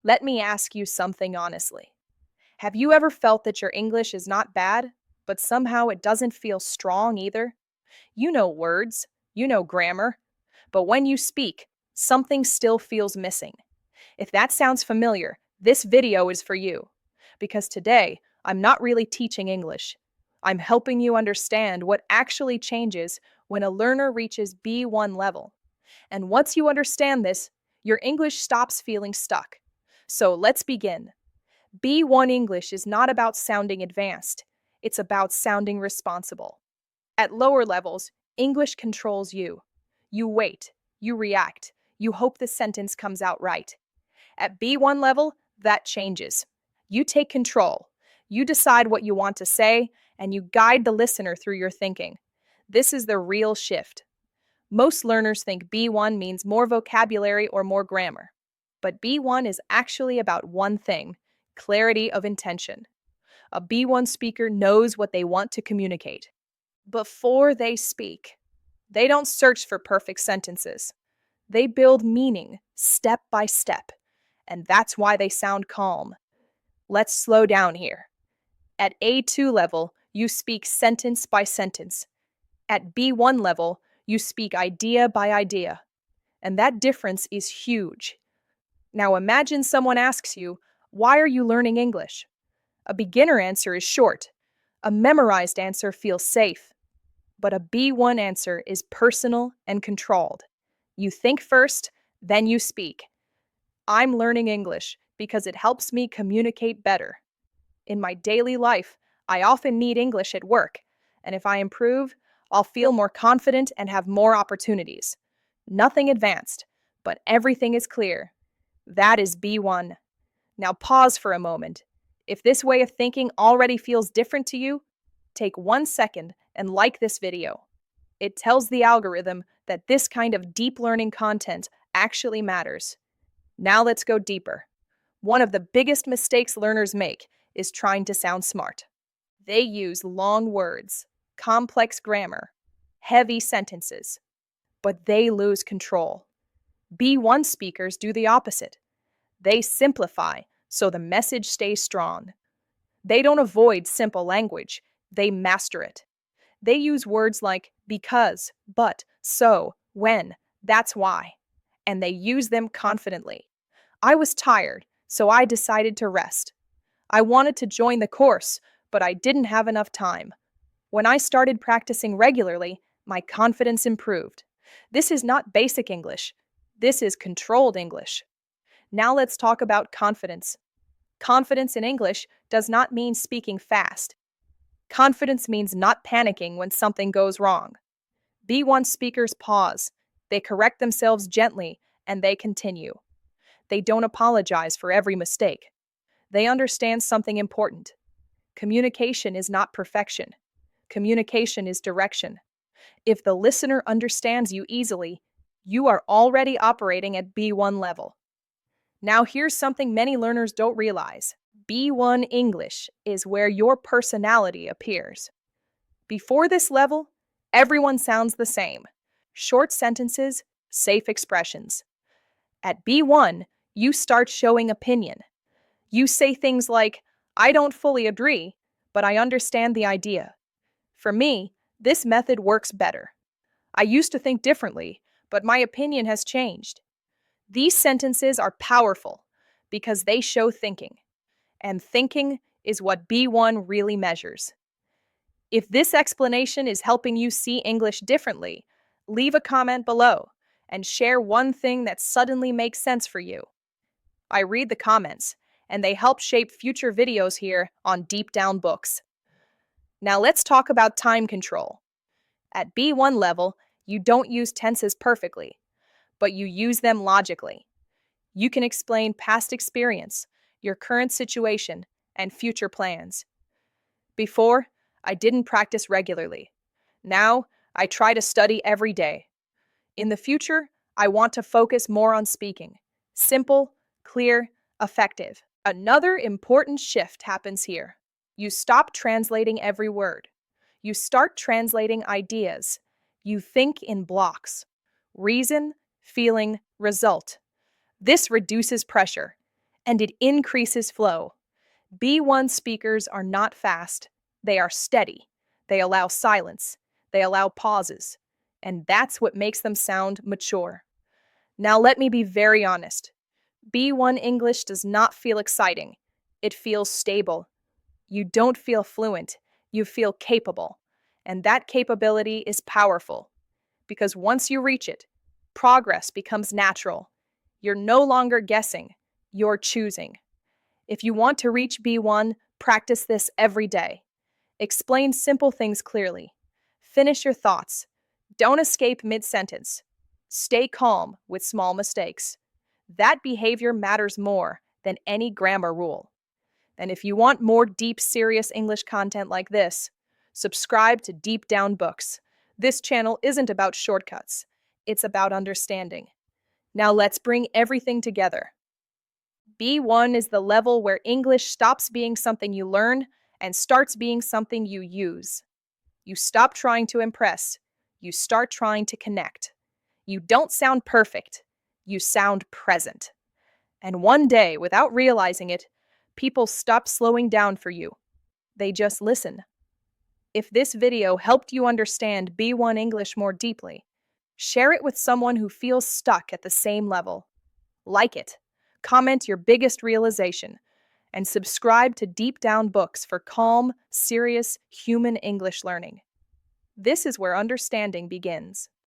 Let me ask you something honestly. Have you ever felt that your English is not bad, but somehow it doesn't feel strong either? You know words, you know grammar, but when you speak, something still feels missing. If that sounds familiar, this video is for you. Because today, I'm not really teaching English. I'm helping you understand what actually changes when a learner reaches B1 level. And once you understand this, your English stops feeling stuck. So let's begin. B1 English is not about sounding advanced, it's about sounding responsible. At lower levels, English controls you. You wait, you react, you hope the sentence comes out right. At B1 level, that changes. You take control. You decide what you want to say, and you guide the listener through your thinking. This is the real shift. Most learners think B1 means more vocabulary or more grammar. But B1 is actually about one thing: clarity of intention. A B1 speaker knows what they want to communicate. Before they speak, they don't search for perfect sentences. They build meaning step by step, and that's why they sound calm. Let's slow down here. At A2 level, you speak sentence by sentence. At B1 level, you speak idea by idea. And that difference is huge. Now imagine someone asks you, "Why are you learning English?" A beginner answer is short. A memorized answer feels safe. But a B1 answer is personal and controlled. You think first, then you speak. I'm learning English because it helps me communicate better. In my daily life, I often need English at work, and if I improve, I'll feel more confident and have more opportunities. Nothing advanced, but everything is clear. That is B1. Now pause for a moment. If this way of thinking already feels different to you, take 1 second and like this video. It tells the algorithm that this kind of deep learning content actually matters. Now let's go deeper. One of the biggest mistakes learners make is trying to sound smart. They use long words, complex grammar, heavy sentences, but they lose control. B1 speakers do the opposite. They simplify so the message stays strong. They don't avoid simple language, they master it. They use words like because, but, so, when, that's why, and they use them confidently. I was tired, so I decided to rest. I wanted to join the course, but I didn't have enough time. When I started practicing regularly, my confidence improved. This is not basic English. This is controlled English. Now let's talk about confidence. Confidence in English does not mean speaking fast. Confidence means not panicking when something goes wrong. B1 speakers pause, they correct themselves gently, and they continue. They don't apologize for every mistake. They understand something important. Communication is not perfection. Communication is direction. If the listener understands you easily, you are already operating at B1 level. Now, here's something many learners don't realize. B1 English is where your personality appears. Before this level, everyone sounds the same: short sentences, safe expressions. At B1, you start showing opinion. You say things like, "I don't fully agree, but I understand the idea." For me, this method works better. "I used to think differently, but my opinion has changed." These sentences are powerful because they show thinking, and thinking is what B1 really measures. If this explanation is helping you see English differently, leave a comment below and share one thing that suddenly makes sense for you. I read the comments, and they help shape future videos here on Deep Down Books. Now let's talk about time control. At B1 level, you don't use tenses perfectly, but you use them logically. You can explain past experience, your current situation, and future plans. Before, I didn't practice regularly. Now, I try to study every day. In the future, I want to focus more on speaking. Simple, clear, effective. Another important shift happens here. You stop translating every word. You start translating ideas. You think in blocks: reason, feeling, result. This reduces pressure. and it increases flow. B1 speakers are not fast, they are steady. They allow silence, they allow pauses, and that's what makes them sound mature. Now, let me be very honest. B1 English does not feel exciting, it feels stable. You don't feel fluent, you feel capable. And that capability is powerful because once you reach it, progress becomes natural. You're no longer guessing, you're choosing. If you want to reach B1, practice this every day. Explain simple things clearly. Finish your thoughts. Don't escape mid sentence. Stay calm with small mistakes. That behavior matters more than any grammar rule. And if you want more deep, serious English content like this, subscribe to Deep Down Books. This channel isn't about shortcuts, it's about understanding. Now let's bring everything together. B1 is the level where English stops being something you learn and starts being something you use. You stop trying to impress, you start trying to connect. You don't sound perfect, you sound present. And one day, without realizing it, people stop slowing down for you. They just listen. If this video helped you understand B1 English more deeply, share it with someone who feels stuck at the same level. Like it, comment your biggest realization, and subscribe to Deep Down Books for calm, serious, human English learning. This is where understanding begins.